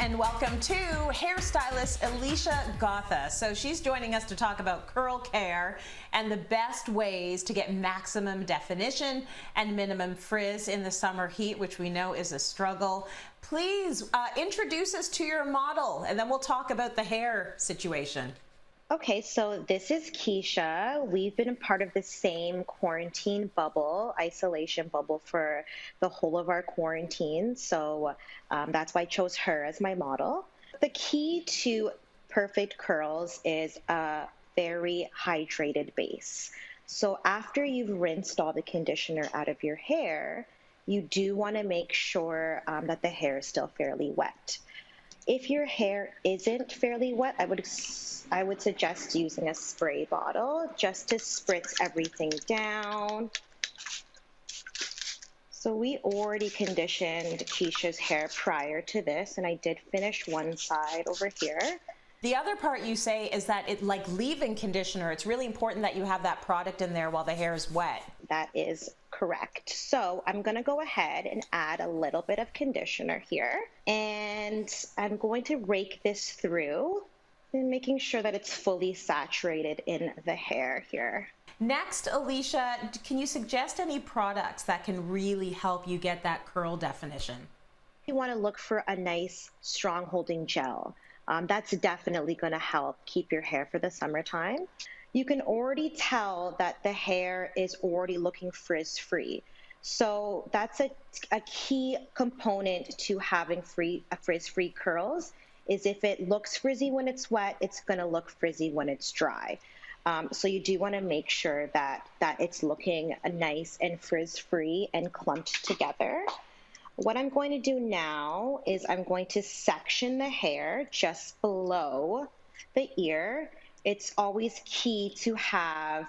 and welcome to hairstylist Alicia Gotha. So she's joining us to talk about curl care and the best ways to get maximum definition and minimum frizz in the summer heat, which we know is a struggle. Please introduce us to your model, and then we'll talk about the hair situation. Okay, so this is Keisha. We've been a part of the same quarantine bubble, isolation bubble for the whole of our quarantine. So that's why I chose her as my model. The key to perfect curls is a very hydrated base. So after you've rinsed all the conditioner out of your hair, you do want to make sure that the hair is still fairly wet. If your hair isn't fairly wet, I would suggest using a spray bottle just to spritz everything down. So we already conditioned Keisha's hair prior to this, and I did finish one side over here. The other part you say is that like leave-in conditioner, it's really important that you have that product in there while the hair is wet. That is correct. So I'm going to go ahead and add a little bit of conditioner here, and I'm going to rake this through and making sure that it's fully saturated in the hair here. Next, Alicia, can you suggest any products that can really help you get that curl definition? You want to look for a nice strong holding gel. That's definitely going to help keep your hair for the summertime. You can already tell that the hair is already looking frizz-free. So that's a key component to having frizz-free curls, is if it looks frizzy when it's wet, it's going to look frizzy when it's dry. So you do want to make sure that it's looking nice and frizz-free and clumped together. What I'm going to do now is I'm going to section the hair just below the ear. It's always key to have,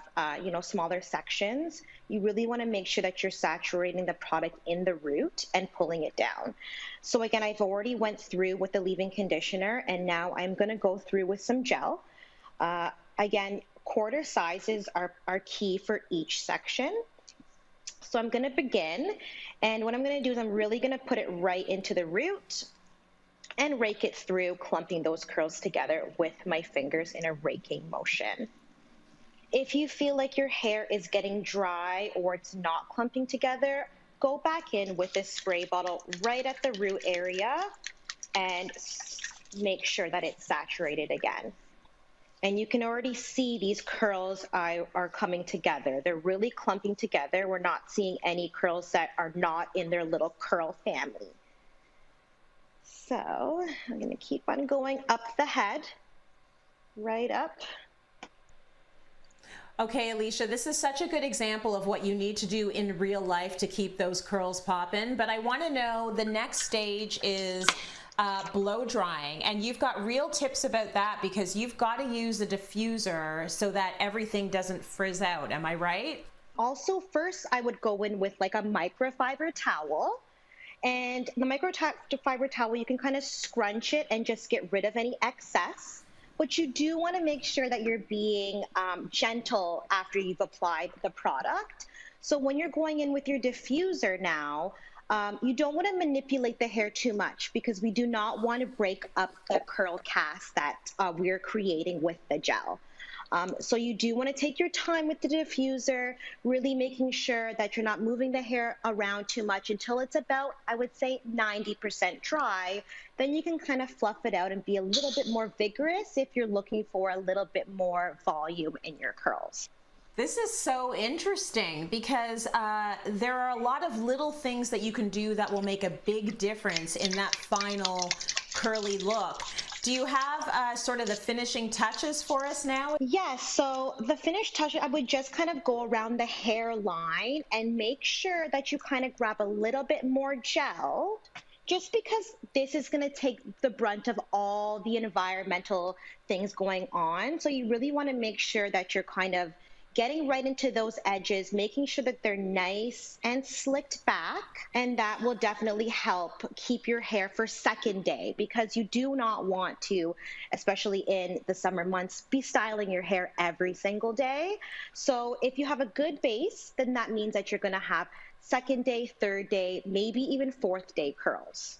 smaller sections. You really want to make sure that you're saturating the product in the root and pulling it down. So again, I've already went through with the leave-in conditioner, and now I'm going to go through with some gel. Again, quarter sizes are key for each section. So I'm going to begin, and what I'm going to do is I'm really going to put it right into the root and rake it through, clumping those curls together with my fingers in a raking motion. If you feel like your hair is getting dry or it's not clumping together, go back in with this spray bottle right at the root area and make sure that it's saturated again. And you can already see these curls are coming together. They're really clumping together. We're not seeing any curls that are not in their little curl family. So I'm going to keep on going up the head, right up. Okay, Alicia, this is such a good example of what you need to do in real life to keep those curls popping. But I want to know, the next stage is blow drying, and you've got real tips about that because you've got to use a diffuser so that everything doesn't frizz out. Am I right? Also, first I would go in with like a microfiber towel. And the microfiber towel, you can kind of scrunch it and just get rid of any excess. But you do want to make sure that you're being gentle after you've applied the product. So when you're going in with your diffuser now, you don't want to manipulate the hair too much because we do not want to break up the curl cast that we're creating with the gel. So you do want to take your time with the diffuser, really making sure that you're not moving the hair around too much until it's about, I would say, 90% dry. Then you can kind of fluff it out and be a little bit more vigorous if you're looking for a little bit more volume in your curls. This is so interesting because there are a lot of little things that you can do that will make a big difference in that final curly look. Do you have sort of the finishing touches for us now? Yes, so the finished touch, I would just kind of go around the hairline and make sure that you kind of grab a little bit more gel, just because this is going to take the brunt of all the environmental things going on. So you really want to make sure that you're kind of getting right into those edges, making sure that they're nice and slicked back, and that will definitely help keep your hair for second day, because you do not want to, especially in the summer months, be styling your hair every single day. So if you have a good base, then that means that you're going to have second day, third day, maybe even fourth day curls.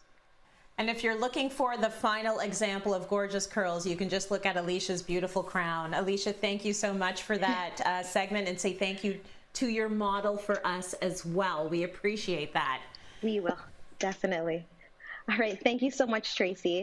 And if you're looking for the final example of gorgeous curls, you can just look at Alicia's beautiful crown. Alicia, thank you so much for that segment, and say thank you to your model for us as well. We appreciate that. We will, definitely. All right. Thank you so much, Tracy.